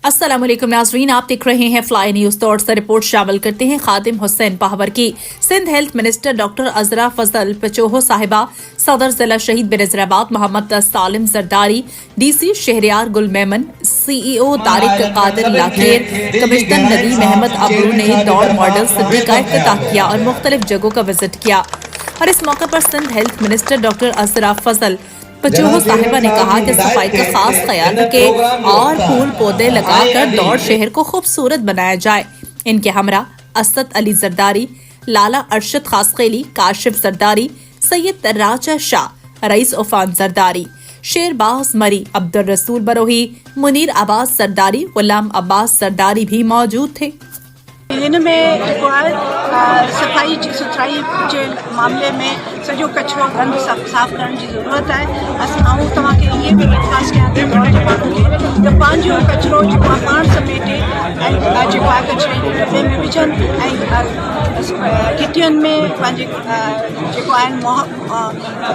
अस्सलाम वालेकुम नाज़रीन, आप देख रहे हैं फ्लाई न्यूज। तौर से रिपोर्ट शामिल करते हैं खादिम हुसैन पाहवर की। सिंध हेल्थ मिनिस्टर डॉक्टर अजरा फजल पचोहो साहिबा, सदर जिला शहीद बेनज़ीराबाद मोहम्मद सालिम जरदारी, डीसी शहरियार गुल मेमन, CEO तारिक कादिर लाकेर, कमिश्नर नदीम अहमद अबरू ने दौड़ मॉडल सिटी का इफ्तिताह किया और मुख्तलिफ जगहों का विजिट किया। और इस मौके पर सिंध हेल्थ मिनिस्टर डॉक्टर अजरा फजल पचोहो साहिबा ने कहा कि सफाई का खास ख्याल रखें और फूल पौधे लगाकर दौड़ शहर को खूबसूरत बनाया जाए। इनके हमरा असद अली जरदारी, लाला अरशद खासखेली, काशिफ जरदारी, सैयद तर्राजा शाह, रईस उफान जरदारी, शेरबाज मरी, अब्दुल रसूल बरोही, मुनीर अब्बास जरदारी, गुलाम अब्बास जरदारी भी मौजूद थे। इनमें सफाई सुथराई के मामले में सॼो कचरो गंद साफ़ करण की ज़रूरत है। ऐं तव्हांखे इहे बि दरख़्वास्त कयां थी दौड़ जे माण्हुनि खे त पंहिंजो कचरो जेको आहे पाण समेटे ऐं जेको आहे कचिरे जे दॿे में विझनि ऐं घिटियुनि में पंहिंजे जेको आहे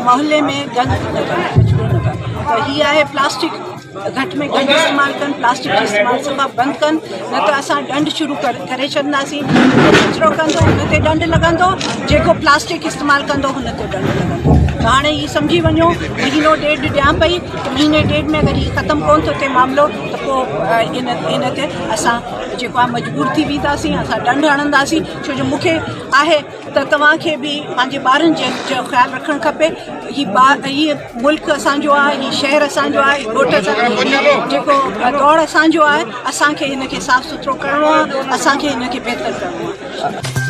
मोहल्ले में गंद न कनि, कचिरो न कनि। त हीअ आहे प्लास्टिक घटि में घटि इस्तेमालु कनि, प्लास्टिक जो इस्तेमालु सफ़ा बंदि कनि, न त असां ॾंढ शुरू करे छॾंदासीं। कचिरो कंदो हुन ते ॾंढ लॻंदो, जेको प्लास्टिक इस्तेमालु कंदो हुन ते ॾंढ लॻंदो। त हाणे इहो सम्झी वञो, महीनो ॾेढ ॾियां पई त महीने ॾेढ में अगरि हीउ ख़तमु कोन थो थिए मामिलो त पोइ इन ते असां जेको आहे मजबूर थी वेंदासीं, असां ॾंढ हणंदासीं। छो जो मूंखे आहे त तव्हांखे बि पंहिंजे ॿारनि जो ख़्यालु रखणु खपे। हीअ मुल्क असांजो आहे, हीअ शहर असांजो आहे, ॻोठ जेको दौड़ असांजो आहे, असांखे हिनखे साफ़ सुथरो करिणो आहे, असांखे हिनखे बहितर करिणो आहे।